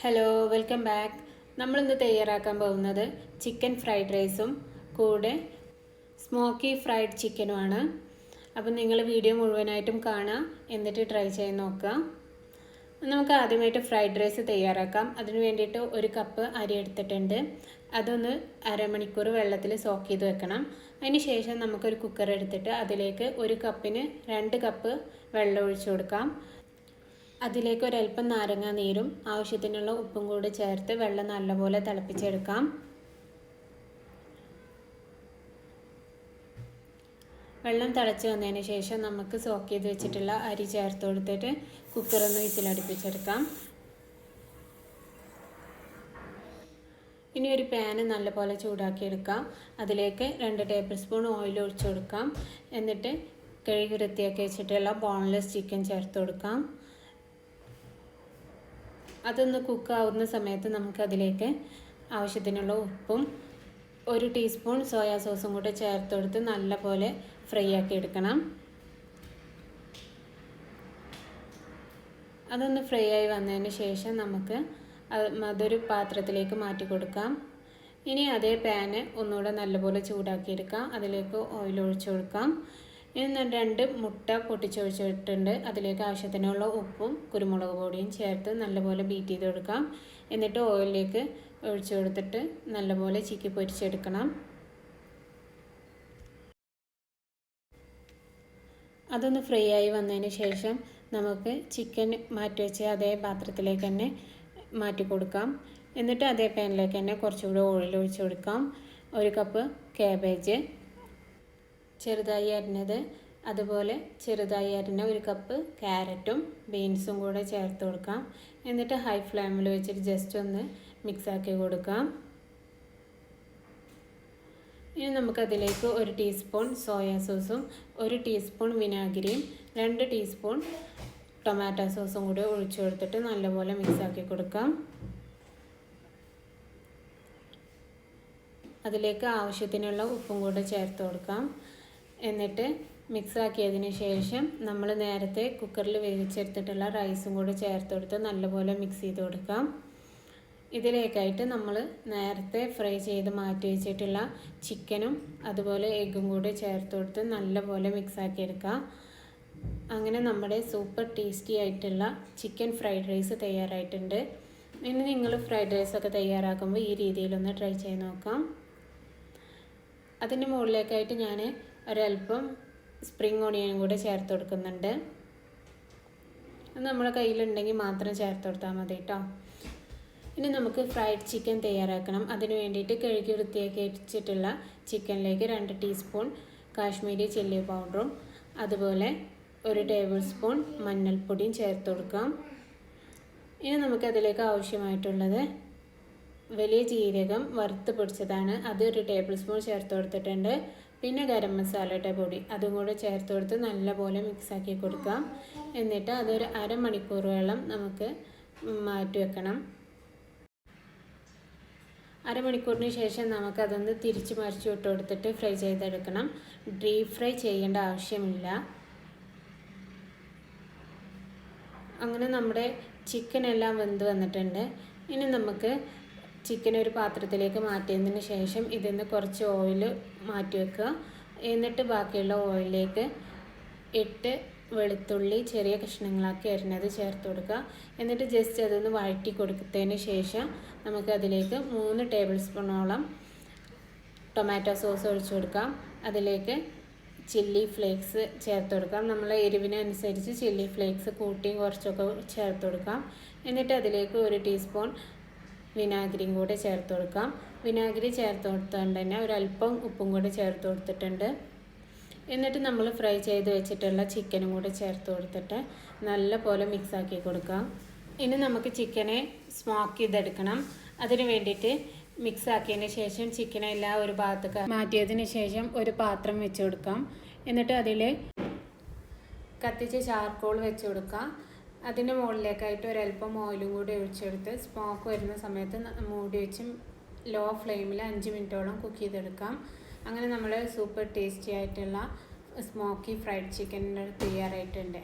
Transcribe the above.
Hello, welcome back. നമ്മളിന്ന് തയ്യാറാക്കാൻ പോകുന്നത് ചിക്കൻ ഫ്രൈഡ് റൈസും കൂടെ സ്മോക്കി ഫ്രൈഡ് ചിക്കനുമാണ്. അപ്പം നിങ്ങൾ വീഡിയോ മുഴുവനായിട്ടും കാണാം, എന്നിട്ട് ട്രൈ ചെയ്ത് നോക്കുക. നമുക്ക് ആദ്യമായിട്ട് ഫ്രൈഡ് റൈസ് തയ്യാറാക്കാം. അതിന് വേണ്ടിയിട്ട് 1 കപ്പ് അരി എടുത്തിട്ടുണ്ട്. അതൊന്ന് അരമണിക്കൂർ വെള്ളത്തിൽ സോക്ക് ചെയ്ത് വെക്കണം. അതിന് ശേഷം നമുക്കൊരു കുക്കർ എടുത്തിട്ട് അതിലേക്ക് 1 കപ്പിന് 2 കപ്പ് വെള്ളം ഒഴിച്ചു കൊടുക്കാം. അതിലേക്ക് ഒരൽപ്പം നാരങ്ങ നീരും ആവശ്യത്തിനുള്ള ഉപ്പും കൂടി ചേർത്ത് വെള്ളം നല്ലപോലെ തിളപ്പിച്ചെടുക്കാം. വെള്ളം തിളച്ച് വന്നതിന് ശേഷം നമുക്ക് സോക്ക് ചെയ്ത് വെച്ചിട്ടുള്ള അരി ചേർത്ത് കൊടുത്തിട്ട് കുക്കറൊന്ന് വിസിലടുപ്പിച്ചെടുക്കാം. ഇനി ഒരു പാന് നല്ലപോലെ ചൂടാക്കിയെടുക്കാം. അതിലേക്ക് 2 ടേബിൾ സ്പൂൺ ഓയിൽ ഒഴിച്ചു കൊടുക്കാം. എന്നിട്ട് കഴുകി വൃത്തിയാക്കി വെച്ചിട്ടുള്ള ബോൺലെസ് ചിക്കൻ ചേർത്ത് കൊടുക്കാം. അതൊന്ന് കുക്കാവുന്ന സമയത്ത് നമുക്കതിലേക്ക് ആവശ്യത്തിനുള്ള ഉപ്പും 1 ടീസ്പൂൺ സോയാ സോസും കൂടെ ചേർത്ത് കൊടുത്ത് നല്ലപോലെ ഫ്രൈ ആക്കി എടുക്കണം. അതൊന്ന് ഫ്രൈ ആയി വന്നതിന് ശേഷം നമുക്ക് അതൊരു പാത്രത്തിലേക്ക് മാറ്റി കൊടുക്കാം. ഇനി അതേ പാന് ഒന്നുകൂടെ നല്ലപോലെ ചൂടാക്കിയെടുക്കാം. അതിലേക്ക് ഓയിൽ ഒഴിച്ചു കൊടുക്കാം. ഇനി 2 മുട്ട പൊട്ടിച്ചൊഴിച്ചിട്ടുണ്ട്. അതിലേക്ക് ആവശ്യത്തിനുള്ള ഉപ്പും കുരുമുളക് പൊടിയും ചേർത്ത് നല്ലപോലെ ബീറ്റ് ചെയ്ത് കൊടുക്കാം. എന്നിട്ട് ഓയിലിലേക്ക് ഒഴിച്ചു കൊടുത്തിട്ട് നല്ലപോലെ ചിക്കി പൊരിച്ചെടുക്കണം. അതൊന്ന് ഫ്രൈ ആയി വന്നതിന് ശേഷം നമുക്ക് ചിക്കൻ മാറ്റി വെച്ച് അതേ പാത്രത്തിലേക്ക് തന്നെ മാറ്റി കൊടുക്കാം. എന്നിട്ട് അതേ പാനിലേക്ക് തന്നെ കുറച്ചുകൂടി ഓയിൽ ഒഴിച്ചു കൊടുക്കാം. 1 കപ്പ് കാബേജ് ചെറുതായി അരിഞ്ഞത്, അതുപോലെ ചെറുതായി അരിഞ്ഞ 1 കപ്പ് ക്യാരറ്റും ബീൻസും കൂടെ ചേർത്ത് കൊടുക്കാം. എന്നിട്ട് ഹൈ ഫ്ലെയിമിൽ വെച്ചിട്ട് ജസ്റ്റ് ഒന്ന് മിക്സാക്കി കൊടുക്കാം. ഇനി നമുക്കതിലേക്ക് 1 ടീസ്പൂൺ സോയാ സോസും 1 ടീസ്പൂൺ വിനാഗിരിയും 2 ടീസ്പൂൺ ടൊമാറ്റോ സോസും കൂടി ഒഴിച്ചു കൊടുത്തിട്ട് നല്ലപോലെ മിക്സാക്കി കൊടുക്കാം. അതിലേക്ക് ആവശ്യത്തിനുള്ള ഉപ്പും കൂടെ ചേർത്ത് കൊടുക്കാം. എന്നിട്ട് മിക്സാക്കിയതിന് ശേഷം നമ്മൾ നേരത്തെ കുക്കറിൽ വേവിച്ചെടുത്തിട്ടുള്ള റൈസും കൂടി ചേർത്ത് കൊടുത്ത് നല്ലപോലെ മിക്സ് ചെയ്ത് കൊടുക്കാം. ഇതിലേക്കായിട്ട് നമ്മൾ നേരത്തെ ഫ്രൈ ചെയ്ത് മാറ്റി വെച്ചിട്ടുള്ള ചിക്കനും അതുപോലെ എഗ്ഗും കൂടി ചേർത്ത് കൊടുത്ത് നല്ലപോലെ മിക്സാക്കി എടുക്കാം. അങ്ങനെ നമ്മുടെ സൂപ്പർ ടേസ്റ്റി ആയിട്ടുള്ള ചിക്കൻ ഫ്രൈഡ് റൈസ് തയ്യാറായിട്ടുണ്ട്. ഇനി നിങ്ങൾ ഫ്രൈഡ് റൈസൊക്കെ തയ്യാറാക്കുമ്പോൾ ഈ രീതിയിലൊന്ന് ട്രൈ ചെയ്ത് നോക്കാം. അതിൻ്റെ മുകളിലേക്കായിട്ട് ഞാൻ ഒരൽപ്പം സ്പ്രിംഗ് ഓണിയനും കൂടെ ചേർത്ത് കൊടുക്കുന്നുണ്ട്. അത് നമ്മുടെ കയ്യിലുണ്ടെങ്കിൽ മാത്രം ചേർത്ത് കൊടുത്താൽ മതി കേട്ടോ. ഇനി നമുക്ക് ഫ്രൈഡ് ചിക്കൻ തയ്യാറാക്കണം. അതിന് വേണ്ടിയിട്ട് കഴുകി വൃത്തിയാക്കി വെച്ചിട്ടുള്ള ചിക്കനിലേക്ക് 2 ടീസ്പൂൺ കാശ്മീരി ചില്ലി പൗഡറും അതുപോലെ 1 ടേബിൾ സ്പൂൺ മഞ്ഞൾപ്പൊടിയും ചേർത്ത് കൊടുക്കാം. ഇനി നമുക്കതിലേക്ക് ആവശ്യമായിട്ടുള്ളത് വലിയ ജീരകം വറുത്ത് പൊടിച്ചതാണ്. അത് 1 ടേബിൾ സ്പൂൺ ചേർത്ത് കൊടുത്തിട്ടുണ്ട്. പിന്നെ ഗരം മസാലയുടെ പൊടി അതും കൂടെ ചേർത്ത് കൊടുത്ത് നല്ലപോലെ മിക്സാക്കി കൊടുക്കാം. എന്നിട്ട് അതൊരു അരമണിക്കൂറോളം നമുക്ക് മാറ്റി വെക്കണം. അരമണിക്കൂറിന് ശേഷം നമുക്കതൊന്ന് തിരിച്ച് മറിച്ച് വിട്ട് കൊടുത്തിട്ട് ഫ്രൈ ചെയ്തെടുക്കണം. ഡീപ്പ് ഫ്രൈ ചെയ്യേണ്ട ആവശ്യമില്ല. അങ്ങനെ നമ്മുടെ ചിക്കൻ എല്ലാം വെന്ത് വന്നിട്ടുണ്ട്. ഇനി നമുക്ക് ചിക്കൻ ഒരു പാത്രത്തിലേക്ക് മാറ്റിയതിന് ശേഷം ഇതിൽ കുറച്ച് ഓയിൽ മാറ്റി വെക്കുക. എന്നിട്ട് ബാക്കിയുള്ള ഓയിലിലേക്ക് 8 വെളുത്തുള്ളി ചെറിയ കഷ്ണങ്ങളാക്കി അരിഞ്ഞത് ചേർത്ത് കൊടുക്കുക. എന്നിട്ട് ജസ്റ്റ് അതൊന്ന് വഴറ്റി കൊടുത്തതിന് ശേഷം നമുക്കതിലേക്ക് 3 ടേബിൾ സ്പൂണോളം ടൊമാറ്റോ സോസ് ഒഴിച്ചു കൊടുക്കാം. അതിലേക്ക് ചില്ലി ഫ്ലേക്സ് ചേർത്ത് കൊടുക്കാം. നമ്മൾ എരിവിനനുസരിച്ച് ചില്ലി ഫ്ലേക്സ് കൂട്ടിയും കുറച്ചൊക്കെ ചേർത്ത് കൊടുക്കാം. എന്നിട്ട് അതിലേക്ക് 1 ടീസ്പൂൺ വിനാഗിരിയും കൂടെ ചേർത്ത് കൊടുക്കാം. വിനാഗിരി ചേർത്ത് കൊടുത്തുകൊണ്ട് തന്നെ ഒരല്പം ഉപ്പും കൂടെ ചേർത്ത് കൊടുത്തിട്ടുണ്ട്. എന്നിട്ട് നമ്മൾ ഫ്രൈ ചെയ്ത് വെച്ചിട്ടുള്ള ചിക്കനും കൂടെ ചേർത്ത് കൊടുത്തിട്ട് നല്ലപോലെ മിക്സാക്കി കൊടുക്കാം. ഇനി നമുക്ക് ചിക്കനെ സ്മോക്ക് ചെയ്തെടുക്കണം. അതിന് വേണ്ടിയിട്ട് മിക്സാക്കിയതിന് ശേഷം ചിക്കനെല്ലാം ഒരു ഭാഗത്തേക്ക് മാറ്റിയതിന് ശേഷം ഒരു പാത്രം വെച്ച് കൊടുക്കാം. എന്നിട്ട് അതിൽ കത്തിച്ച് ചാർക്കോൾ വെച്ച് കൊടുക്കാം. അതിൻ്റെ മുകളിലേക്കായിട്ട് ഒരല്പം ഓയിലും കൂടി ഒഴിച്ചെടുത്ത് സ്മോക്ക് വരുന്ന സമയത്ത് മൂടി വെച്ച് ലോ ഫ്ലെയിമിൽ 5 മിനിറ്റോളം കുക്ക് ചെയ്തെടുക്കാം. അങ്ങനെ നമ്മൾ സൂപ്പർ ടേസ്റ്റി ആയിട്ടുള്ള സ്മോക്കി ഫ്രൈഡ് ചിക്കൻ തയ്യാറായിട്ടുണ്ട്.